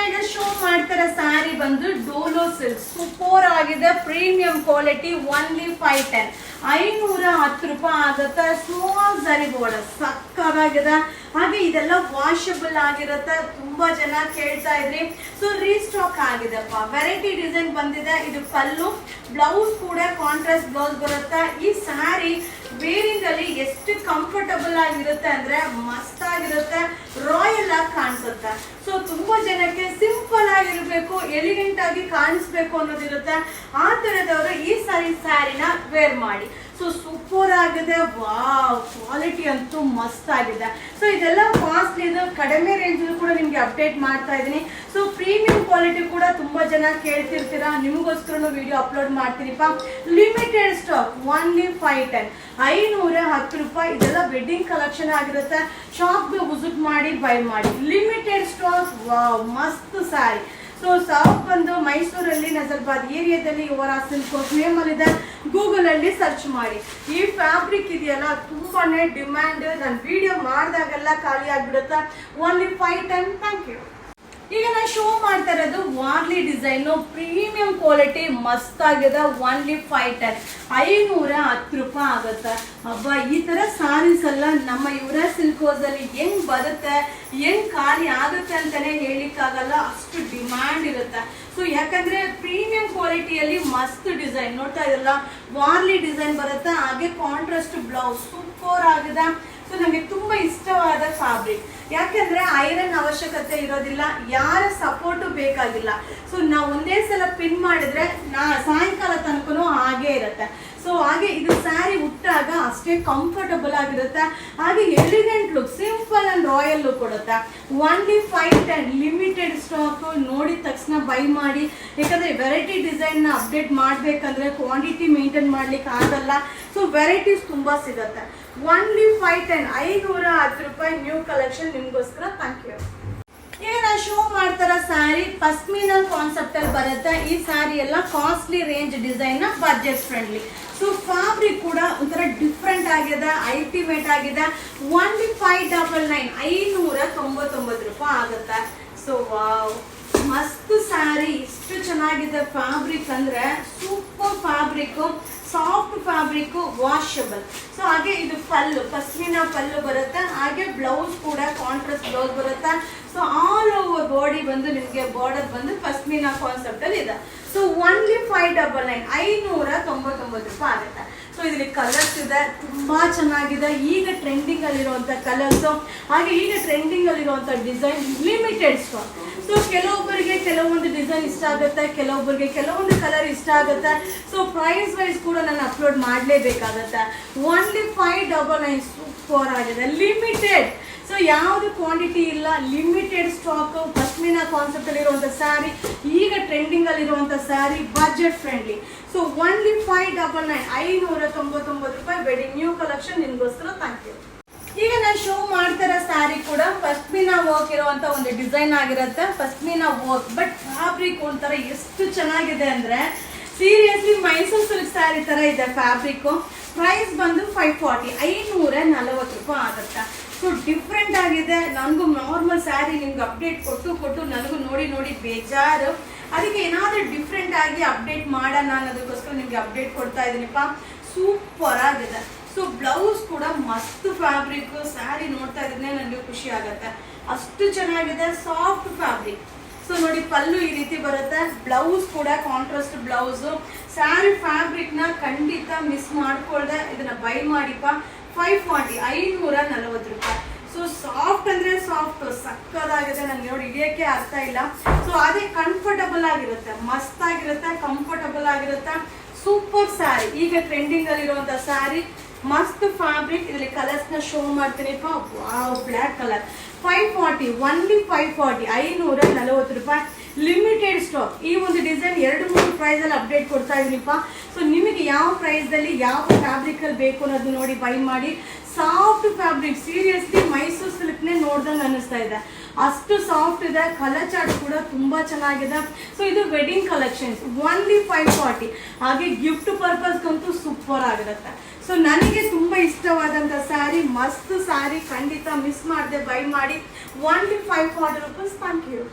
ಈಗ ಶೋ ಮಾಡ್ತಾರೆ ಸ್ಯಾರಿ ಬಂದು ಡೋಲೋ ಸಿಲ್ಕ್ ಸೂಪರ್ ಆಗಿದೆ, ಪ್ರೀಮಿಯಂ ಕ್ವಾಲಿಟಿ, ಓನ್ಲಿ 510 510 ರೂಪಾಯಿ ಆಗುತ್ತೆ. ಸ್ಮಾಲ್ ಜರಿ ಬಾರ್ಡರ್ ಸಕ್ಕತ್ತಾಗಿದೆ. ಹಾಗೆ ಇದೆಲ್ಲ ವಾಷಬಲ್ ಆಗಿರುತ್ತೆ. ತುಂಬಾ ಜನ ಕೇಳ್ತಾ ಇದ್ರಿ, ಸೊ ರೀಸ್ಟಾಕ್ ಆಗಿದೆಪ್ಪ. ವೆರೈಟಿ ಡಿಸೈನ್ ಬಂದಿದೆ. ಇದು ಪಲ್ಲು, ಬ್ಲೌಸ್ ಕೂಡ ಕಾಂಟ್ರಾಸ್ಟ್ ಬ್ಲೌಸ್ ಬರುತ್ತೆ. ಈ ಸ್ಯಾರಿ ವೇರಿಂಗ್ ಅಲ್ಲಿ ಎಷ್ಟು ಕಂಫರ್ಟಬಲ್ ಆಗಿರುತ್ತೆ ಅಂದ್ರೆ ಮಸ್ತ್ ಆಗಿರುತ್ತೆ, ರಾಯಲ್ ಆಗಿ ಕಾಣಿಸುತ್ತೆ. ಸೊ ತುಂಬಾ ಜನಕ್ಕೆ ಸಿಂಪಲ್ ಆಗಿರ್ಬೇಕು, ಎಲಿಗೆಂಟ್ ಆಗಿ ಕಾಣಿಸ್ಬೇಕು ಅನ್ನೋದಿರುತ್ತೆ. ಆ ತರದವರು ಈ ಸ್ಯಾರಿನ ವೇರ್ ಮಾಡಿ. ಸೊ ಸೂಪರ್ ಆಗಿದೆ, ವಾವ್, ಕ್ವಾಲಿಟಿ ಅಂತೂ ಮಸ್ತ್ ಆಗಿದೆ. ಸೊ ಇದೆಲ್ಲ ಕಾಸ್ಟ್ಲಿ, ಕಡಿಮೆ ರೇಂಜ್ ಕೂಡ ನಿಮ್ಗೆ ಅಪ್ಡೇಟ್ ಮಾಡ್ತಾ ಇದ್ದೀನಿ. ಸೊ ಪ್ರೀಮಿಯಂ ಕ್ವಾಲಿಟಿ ಕೂಡ ತುಂಬಾ ಜನ ಕೇಳ್ತಿರ್ತೀರಾ, ನಿಮಗೋಸ್ಕರ ವಿಡಿಯೋ ಅಪ್ಲೋಡ್ ಮಾಡ್ತೀನಿಪ್ಪ. ಲಿಮಿಟೆಡ್ ಸ್ಟಾಕ್, ಓನ್ಲಿ 510 510 ರೂಪಾಯಿ. ಇದೆಲ್ಲ ವೆಡ್ಡಿಂಗ್ ಕಲೆಕ್ಷನ್ ಆಗಿರುತ್ತೆ. ಶಾಪ್ಗೆ ವಿಸಿಟ್ ಮಾಡಿ ಬೈ ಮಾಡಿ. ಲಿಮಿಟೆಡ್ ಸ್ಟಾಕ್, ವಾವ್, ಮಸ್ತ್ ಸ್ಯಾರಿ. ಸೊ ಸಾಫ್ಟ್ ಬಂದು ಮೈಸೂರಲ್ಲಿ ನಜರ್ಬಾದ್ ಏರಿಯಾದಲ್ಲಿ ಯುವರಾಜ್ ಸಿಲ್ಕ್ ನೇಮ್ ಅಲ್ಲಿ ಇದೆ. ಗೂಗಲ್ ಅಲ್ಲಿ ಸರ್ಚ್ ಮಾಡಿ. ಈ ಫ್ಯಾಬ್ರಿಕ್ ಇದೆಯಲ್ಲ ತುಂಬಾನೇ ಡಿಮ್ಯಾಂಡ್. ನಾನು ವಿಡಿಯೋ ಮಾಡಿದಾಗೆಲ್ಲ ಖಾಲಿ ಆಗ್ಬಿಡುತ್ತೆ. ಓನ್ಲಿ 510. Thank you. ಈಗ ನಾನು ಶೋ ಮಾಡ್ತಾ ಇರೋದು ವಾರ್ಲಿ ಡಿಸೈನು, ಪ್ರೀಮಿಯಂ ಕ್ವಾಲಿಟಿ, ಮಸ್ತ್ ಆಗಿದೆ. ಓನ್ಲಿ 510 510 ರೂಪಾಯಿ ಆಗುತ್ತೆ. ಹಬ್ಬ, ಈ ತರ ಸಾರೀಸ್ ಎಲ್ಲ ನಮ್ಮ ಯುವರಾಜ್ ಸಿಲ್ಕ್ ಹೌಸ್ ಅಲ್ಲಿ ಹೆಂಗ್ ಬರುತ್ತೆ, ಹೆಂಗ್ ಖಾಲಿ ಆಗುತ್ತೆ ಅಂತಾನೆ ಹೇಳಿಕ್ಕಾಗಲ್ಲ, ಅಷ್ಟು ಡಿಮ್ಯಾಂಡ್ ಇರುತ್ತೆ. ಸೊ ಯಾಕಂದ್ರೆ ಪ್ರೀಮಿಯಂ ಕ್ವಾಲಿಟಿಯಲ್ಲಿ ಮಸ್ತ್ ಡಿಸೈನ್ ನೋಡ್ತಾ ಇದೆಲ್ಲ ವಾರ್ಲಿ ಡಿಸೈನ್ ಬರುತ್ತೆ. ಹಾಗೆ ಕಾಂಟ್ರಾಸ್ಟ್ ಬ್ಲೌಸ್ ಸೂಪರ್ ಆಗಿದೆ. ಸೊ ನಮಗೆ ತುಂಬಾ ಇಷ್ಟವಾದ ಫ್ಯಾಬ್ರಿಕ್. ಯಾಕಂದ್ರೆ ಐರನ್ ಅವಶ್ಯಕತೆ ಇರೋದಿಲ್ಲ, ಯಾರ ಸಪೋರ್ಟು ಬೇಕಾಗಿಲ್ಲ. ಸೊ ನಾವು ಒಂದೇ ಸಲ ಪಿನ್ ಮಾಡಿದ್ರೆ ಸಾಯಂಕಾಲ ತನಕನೂ ಹಾಗೆ ಇರುತ್ತೆ. ಸೊ ಹಾಗೆ ಇದು ಸ್ಯಾರಿ ಉಟ್ಟಾಗ ಅಷ್ಟೇ ಕಂಫರ್ಟಬಲ್ ಆಗಿರುತ್ತೆ. ಹಾಗೆ elegant look, simple and royal look ಕೊಡುತ್ತೆ. Only 510 limited stock. ನೋಡಿದ ತಕ್ಷಣ ಬೈ ಮಾಡಿ. ಯಾಕಂದ್ರೆ ವೆರೈಟಿ ಡಿಸೈನ್ ನ ಅಪ್ಡೇಟ್ ಮಾಡ್ಬೇಕಂದ್ರೆ ಕ್ವಾಂಟಿಟಿ ಮೇಂಟೈನ್ ಮಾಡ್ಲಿಕ್ಕೆ ಆಗಲ್ಲ. ಸೊ ವೆರೈಟೀಸ್ ತುಂಬಾ ಸಿಗುತ್ತೆ. ಓನ್ಲಿ 510 510 ರೂಪಾಯಿ ನ್ಯೂ ಕಲೆಕ್ಷನ್ ನಿಮ್ಗೋಸ್ಕರ. Thank you. ಈಗ ನಾನು ಶೋ ಮಾಡ್ತಾರ ಸ್ಯಾರಿ ಪಸ್ಮಿನಾ ಕಾನ್ಸೆಪ್ಟ್ ಅಲ್ಲಿ ಬರುತ್ತೆ. ಈ ಸ್ಯಾರಿ ಎಲ್ಲ costly range design, budget friendly. So fabric ಕೂಡ ಒಂಥರ ಡಿಫ್ರೆಂಟ್ ಆಗಿದೆ, ಅಲ್ಟಿಮೇಟ್ ಆಗಿದೆ. ಓನ್ಲಿ 599 599 ರೂಪಾಯಿ ಆಗುತ್ತೆ. ಸೊ ವಾವ್, ಮಸ್ತ್ ಸ್ಯಾರಿ, ಇಷ್ಟು ಚೆನ್ನಾಗಿದೆ ಫ್ಯಾಬ್ರಿಕ್ ಅಂದ್ರೆ super fabric, soft fabric, washable. So ಹಾಗೆ ಇದು ಪಲ್ಲು, ಪಸ್ಮಿನಾ ಪಲ್ಲು ಬರುತ್ತೆ. ಹಾಗೆ ಬ್ಲೌಸ್ ಕೂಡ ಕಾಂಟ್ರಾಸ್ಟ್ ಬ್ಲೌಸ್ ಬರುತ್ತೆ. ಸೊ ಆಲ್ ಓವರ್ ಬಾಡಿ ಬಂದು ನಿಮಗೆ ಬಾರ್ಡರ್ ಬಂದು ಪಸ್ಮಿನಾ ಕಾನ್ಸೆಪ್ಟ್ ಅಲ್ಲಿ ಇದೆ. ಸೊ ಓನ್ಲಿ 599 599 ರೂಪಾಯಿ ಆಗುತ್ತೆ. ಸೊ ಇದರಲ್ಲಿ ಕಲರ್ಸ್ ಇದೆ, ತುಂಬಾ ಚೆನ್ನಾಗಿದೆ. ಈಗ ಟ್ರೆಂಡಿಂಗ್ ಅಲ್ಲಿರುವಂತ ಕಲರ್ಸ್, ಹಾಗೆ ಈಗ ಟ್ರೆಂಡಿಂಗ್ ಅಲ್ಲಿರುವಂತ ಡಿಸೈನ್, ಲಿಮಿಟೆಡ್ ಸ್ಟಾಕ್. ಸೊ ಕೆಲವೊಬ್ಬರಿಗೆ ಕೆಲವೊಂದು ಡಿಸೈನ್ ಇಷ್ಟ ಆಗುತ್ತೆ, ಕೆಲವೊಬ್ಬರಿಗೆ ಕೆಲವೊಂದು ಕಲರ್ ಇಷ್ಟ ಆಗುತ್ತೆ. ಸೊ ಪ್ರೈಸ್ ವೈಸ್ ಕೂಡ ನಾನು ಅಪ್ಲೋಡ್ ಮಾಡಲೇಬೇಕಾಗತ್ತೆ. ಓನ್ಲಿ 599 ಸೂಪರ್ ಆಗಿದೆ, ಲಿಮಿಟೆಡ್. ಸೊ ಯಾವುದು ಕ್ವಾಂಟಿಟಿ ಇಲ್ಲ, ಲಿಮಿಟೆಡ್ ಸ್ಟಾಕ್. ಪಸ್ಮಿನಾ ಕಾನ್ಸೆಪ್ಟ್ ಅಲ್ಲಿ ಇರುವಂತ ಸ್ಯಾರಿ, ಈಗ ಟ್ರೆಂಡಿಂಗ್ ಅಲ್ಲಿ ಇರುವಂತ sari, budget friendly. So only 599 599 ರೂಪಾಯಿ ವೆಡ್ಡಿಂಗ್ ನ್ಯೂ ಕಲೆಕ್ಷನ್ ನಿಮ್ಗೋಸ್ಕರ. Thank you. ಈಗ ನಾನು ಶೋ ಮಾಡ್ತಿರೋ ಸ್ಯಾರಿ ಕೂಡ ಪಸ್ಮಿನಾ ವರ್ಕ್ ಇರುವಂತ ಒಂದು ಡಿಸೈನ್ ಆಗಿರುತ್ತೆ. ಪಸ್ಮಿನಾ ವರ್ಕ್ ಬಟ್ ಫ್ಯಾಬ್ರಿಕ್ ಒಂಥರ ಎಷ್ಟು ಚೆನ್ನಾಗಿದೆ ಅಂದ್ರೆ ಸೀರಿಯಸ್ಲಿ ಮೈಸೂರು ಸಿಲ್ಕ್ ಸ್ಯಾರಿ ತರ ಇದೆ ಫ್ಯಾಬ್ರಿಕ್. ಪ್ರೈಸ್ ಬಂದು 540 540 ರೂಪಾಯಿ ಆಗುತ್ತೆ. ಸೊ ಡಿಫ್ರೆಂಟ್ ಆಗಿದೆ. ನನಗೂ ನಾರ್ಮಲ್ ಸ್ಯಾರಿ ನಿಮ್ಗೆ ಅಪ್ಡೇಟ್ ಕೊಟ್ಟು ನನಗೂ ನೋಡಿ ಬೇಜಾರು. ಅದಕ್ಕೆ ಏನಾದರೂ ಡಿಫ್ರೆಂಟ್ ಆಗಿ ಅಪ್ಡೇಟ್ ಮಾಡೋಣ ಅನ್ನೋದಕ್ಕೋಸ್ಕರ ನಿಮ್ಗೆ ಅಪ್ಡೇಟ್ ಕೊಡ್ತಾ ಇದ್ದೀನಿಪ್ಪ. ಸೂಪರ್ ಆಗಿದೆ. ಸೊ ಬ್ಲೌಸ್ ಕೂಡ ಮಸ್ತ್ ಫ್ಯಾಬ್ರಿಕ್. ಸ್ಯಾರಿ ನೋಡ್ತಾ ಇದ್ರೆ ನನಗೆ ಖುಷಿ ಆಗುತ್ತೆ, ಅಷ್ಟು ಚೆನ್ನಾಗಿದೆ, ಸಾಫ್ಟ್ ಫ್ಯಾಬ್ರಿಕ್. ಸೊ ನೋಡಿ ಪಲ್ಲು ಈ ರೀತಿ ಬರುತ್ತೆ, ಬ್ಲೌಸ್ ಕೂಡ ಕಾಂಟ್ರಾಸ್ಟ್ ಬ್ಲೌಸ್. ಸ್ಯಾರಿ ಫ್ಯಾಬ್ರಿಕ್ ನ ಖಂಡಿತ ಮಿಸ್ ಮಾಡ್ಕೊಳ್ದೆ ಇದನ್ನ ಬೈ ಮಾಡಿಪ್ಪ. 540 540 ರೂಪಾಯಿ. ಸೊ ಸಾಫ್ಟ್ ಅಂದ್ರೆ ಸಾಫ್ಟ್, ಸಕ್ಕದಾಗಿದೆ. ನನಗೆ ನೋಡಿ ಹಿಡಿಯೋಕ್ಕೆ ಆಗ್ತಾ ಇಲ್ಲ. ಸೊ ಅದೇ ಕಂಫರ್ಟಬಲ್ ಆಗಿರುತ್ತೆ, ಮಸ್ತ್ ಆಗಿರುತ್ತೆ, ಕಂಫರ್ಟಬಲ್ ಆಗಿರುತ್ತೆ. ಸೂಪರ್ ಸ್ಯಾರಿ, ಈಗ ಟ್ರೆಂಡಿಂಗ್ ಅಲ್ಲಿ ಇರುವಂತ ಸ್ಯಾರಿ, ಮಸ್ತ್ ಫ್ಯಾಬ್ರಿಕ್. ಇದರಲ್ಲಿ ಕಲರ್ಸ್ ನ ಶೋ ಮಾಡ್ತೀನಿಪ್ಪ. Wow, black colour. 540 ಓನ್ಲಿ 540 540 ರೂಪಾಯಿ. Limited stock. ಈ ಒಂದು ಡಿಸೈನ್ 2-3 ಪ್ರೈಸ್ ಅಲ್ಲಿ ಅಪ್ಡೇಟ್ ಕೊಡ್ತಾ ಇದೀನಿಪ್ಪ. ಸೊ ನಿಮಗೆ ಯಾವ ಪ್ರೈಸ್ ಅಲ್ಲಿ ಯಾವ ಫ್ಯಾಬ್ರಿಕ್ ಅಲ್ಲಿ ಬೇಕು ಅನ್ನೋದು ನೋಡಿ ಬೈ ಮಾಡಿ. ಸಾಫ್ಟ್ ಫ್ಯಾಬ್ರಿಕ್, ಸೀರಿಯಸ್ಲಿ ಮೈಸೂರು ಸಿಲ್ಕ್ನೇ ನೋಡ್ದಂಗೆ ಅನ್ನಿಸ್ತಾ ಇದೆ, ಅಷ್ಟು ಸಾಫ್ಟ್ ಇದೆ. ಕಲರ್ ಚಾರ್ಟ್ ಕೂಡ ತುಂಬಾ ಚೆನ್ನಾಗಿದೆ. ಸೊ ಇದು ವೆಡ್ಡಿಂಗ್ ಕಲೆಕ್ಷನ್ಸ್, ಓನ್ಲಿ 540. ಹಾಗೆ ಗಿಫ್ಟ್ ಪರ್ಪಸ್ಗಂತೂ ಸೂಪರ್ ಆಗಿರುತ್ತೆ. ಸೊ ನನಗೆ ತುಂಬಾ ಇಷ್ಟವಾದಂಥ ಸ್ಯಾರಿ, ಮಸ್ತ್ ಸ್ಯಾರಿ, ಖಂಡಿತ ಮಿಸ್ ಮಾಡದೆ ಬೈ ಮಾಡಿ. Only 540 rupees. Thank you.